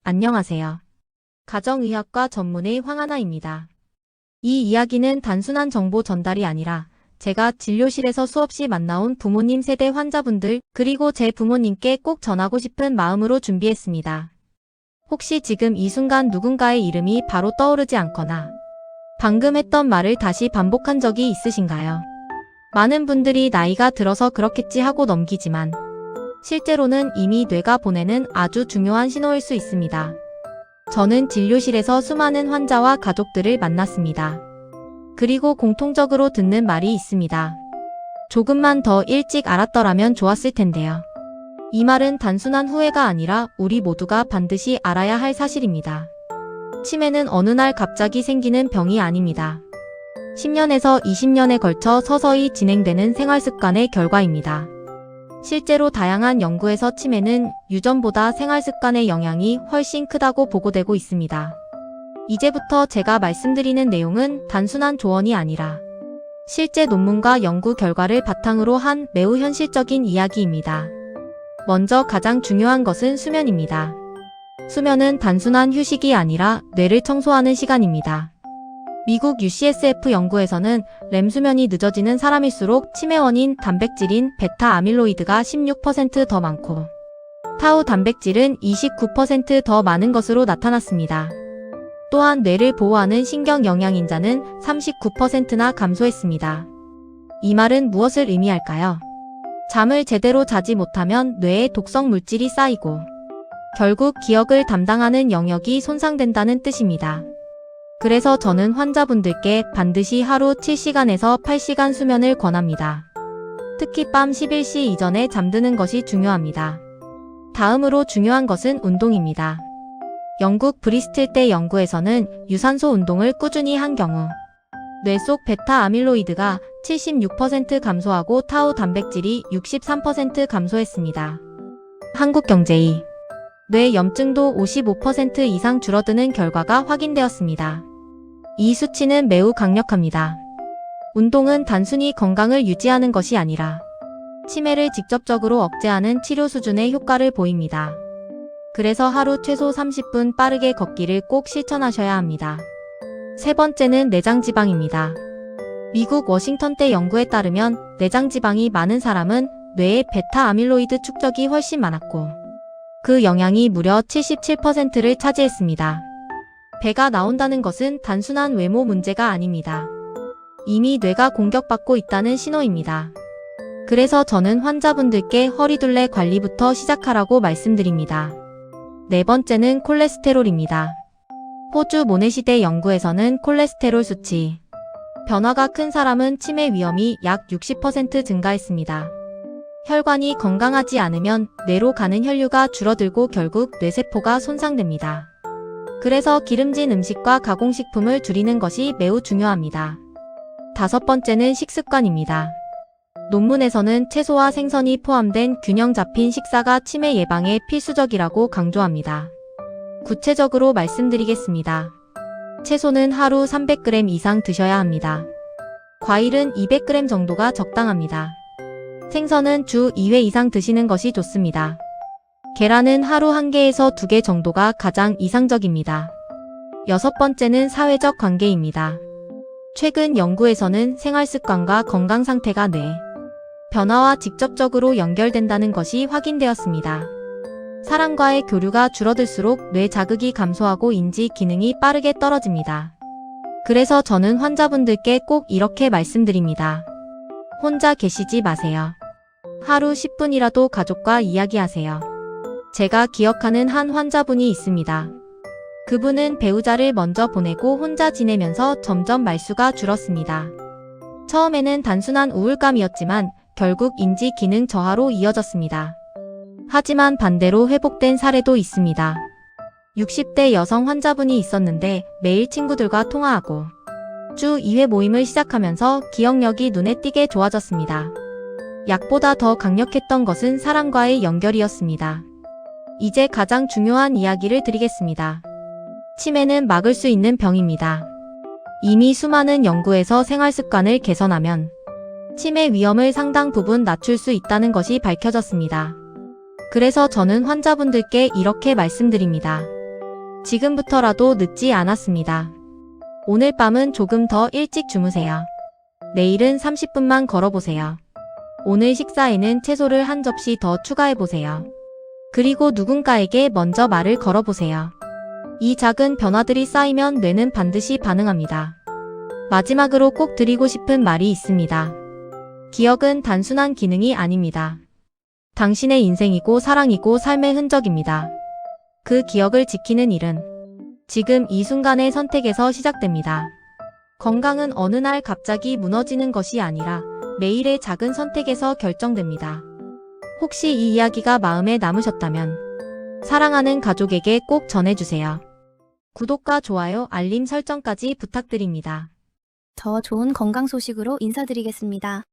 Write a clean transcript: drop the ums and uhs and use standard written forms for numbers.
안녕하세요. 가정의학과 전문의 황하나입니다. 이 이야기는 단순한 정보 전달이 아니라 제가 진료실에서 수없이 만나온 부모님 세대 환자분들 그리고 제 부모님께 꼭 전하고 싶은 마음으로 준비했습니다. 혹시 지금 이 순간 누군가의 이름이 바로 떠오르지 않거나 방금 했던 말을 다시 반복한 적이 있으신가요? 많은 분들이 나이가 들어서 그렇겠지 하고 넘기지만 실제로는 이미 뇌가 보내는 아주 중요한 신호일 수 있습니다. 저는 진료실에서 수많은 환자와 가족들을 만났습니다. 그리고 공통적으로 듣는 말이 있습니다. 조금만 더 일찍 알았더라면 좋았을 텐데요. 이 말은 단순한 후회가 아니라 우리 모두가 반드시 알아야 할 사실입니다. 치매는 어느 날 갑자기 생기는 병이 아닙니다. 10년에서 20년에 걸쳐 서서히 진행되는 생활습관의 결과입니다. 실제로 다양한 연구에서 치매는 유전보다 생활습관의 영향이 훨씬 크다고 보고되고 있습니다. 이제부터 제가 말씀드리는 내용은 단순한 조언이 아니라 실제 논문과 연구 결과를 바탕으로 한 매우 현실적인 이야기입니다. 먼저 가장 중요한 것은 수면입니다. 수면은 단순한 휴식이 아니라 뇌를 청소하는 시간입니다. 미국 UCSF 연구에서는 렘 수면이 늦어지는 사람일수록 치매 원인 단백질인 베타 아밀로이드가 16% 더 많고 타우 단백질은 29% 더 많은 것으로 나타났습니다. 또한 뇌를 보호하는 신경 영양인자는 39%나 감소했습니다. 이 말은 무엇을 의미할까요? 잠을 제대로 자지 못하면 뇌에 독성 물질이 쌓이고 결국 기억을 담당하는 영역이 손상된다는 뜻입니다. 그래서 저는 환자분들께 반드시 하루 7시간에서 8시간 수면을 권합니다. 특히 밤 11시 이전에 잠드는 것이 중요합니다. 다음으로 중요한 것은 운동입니다. 영국 브리스틀대 연구에서는 유산소 운동을 꾸준히 한 경우 뇌 속 베타 아밀로이드가 76% 감소하고 타우 단백질이 63% 감소했습니다. 한국경제의 뇌 염증도 55% 이상 줄어드는 결과가 확인되었습니다. 이 수치는 매우 강력합니다. 운동은 단순히 건강을 유지하는 것이 아니라 치매를 직접적으로 억제하는 치료 수준의 효과를 보입니다. 그래서 하루 최소 30분 빠르게 걷기를 꼭 실천하셔야 합니다. 세 번째는 내장지방입니다. 미국 워싱턴대 연구에 따르면 내장지방이 많은 사람은 뇌의 베타 아밀로이드 축적이 훨씬 많았고 그 영향이 무려 77%를 차지했습니다. 배가 나온다는 것은 단순한 외모 문제가 아닙니다. 이미 뇌가 공격받고 있다는 신호입니다. 그래서 저는 환자분들께 허리둘레 관리부터 시작하라고 말씀드립니다. 네 번째는 콜레스테롤입니다. 호주 모네시대 연구에서는 콜레스테롤 수치 변화가 큰 사람은 치매 위험이 약 60% 증가했습니다. 혈관이 건강하지 않으면 뇌로 가는 혈류가 줄어들고 결국 뇌세포가 손상됩니다. 그래서 기름진 음식과 가공식품을 줄이는 것이 매우 중요합니다. 다섯 번째는 식습관입니다. 논문에서는 채소와 생선이 포함된 균형 잡힌 식사가 치매 예방에 필수적이라고 강조합니다. 구체적으로 말씀드리겠습니다. 채소는 하루 300g 이상 드셔야 합니다. 과일은 200g 정도가 적당합니다. 생선은 주 2회 이상 드시는 것이 좋습니다. 계란은 하루 1개에서 2개 정도가 가장 이상적입니다. 여섯 번째는 사회적 관계입니다. 최근 연구에서는 생활습관과 건강 상태가 뇌 변화와 직접적으로 연결된다는 것이 확인되었습니다. 사람과의 교류가 줄어들수록 뇌 자극이 감소하고 인지 기능이 빠르게 떨어집니다. 그래서 저는 환자분들께 꼭 이렇게 말씀드립니다. 혼자 계시지 마세요. 하루 10분이라도 가족과 이야기하세요. 제가 기억하는 한 환자분이 있습니다. 그분은 배우자를 먼저 보내고 혼자 지내면서 점점 말수가 줄었습니다. 처음에는 단순한 우울감이었지만 결국 인지 기능 저하로 이어졌습니다. 하지만 반대로 회복된 사례도 있습니다. 60대 여성 환자분이 있었는데 매일 친구들과 통화하고 주 2회 모임을 시작하면서 기억력이 눈에 띄게 좋아졌습니다. 약보다 더 강력했던 것은 사람과의 연결이었습니다. 이제 가장 중요한 이야기를 드리겠습니다. 치매는 막을 수 있는 병입니다. 이미 수많은 연구에서 생활습관을 개선하면 치매 위험을 상당 부분 낮출 수 있다는 것이 밝혀졌습니다. 그래서 저는 환자분들께 이렇게 말씀드립니다. 지금부터라도 늦지 않았습니다. 오늘 밤은 조금 더 일찍 주무세요. 내일은 30분만 걸어보세요. 오늘 식사에는 채소를 한 접시 더 추가해보세요. 그리고 누군가에게 먼저 말을 걸어보세요. 이 작은 변화들이 쌓이면 뇌는 반드시 반응합니다. 마지막으로 꼭 드리고 싶은 말이 있습니다. 기억은 단순한 기능이 아닙니다. 당신의 인생이고 사랑이고 삶의 흔적입니다. 그 기억을 지키는 일은 지금 이 순간의 선택에서 시작됩니다. 건강은 어느 날 갑자기 무너지는 것이 아니라 매일의 작은 선택에서 결정됩니다. 혹시 이 이야기가 마음에 남으셨다면 사랑하는 가족에게 꼭 전해주세요. 구독과 좋아요, 알림 설정까지 부탁드립니다. 더 좋은 건강 소식으로 인사드리겠습니다.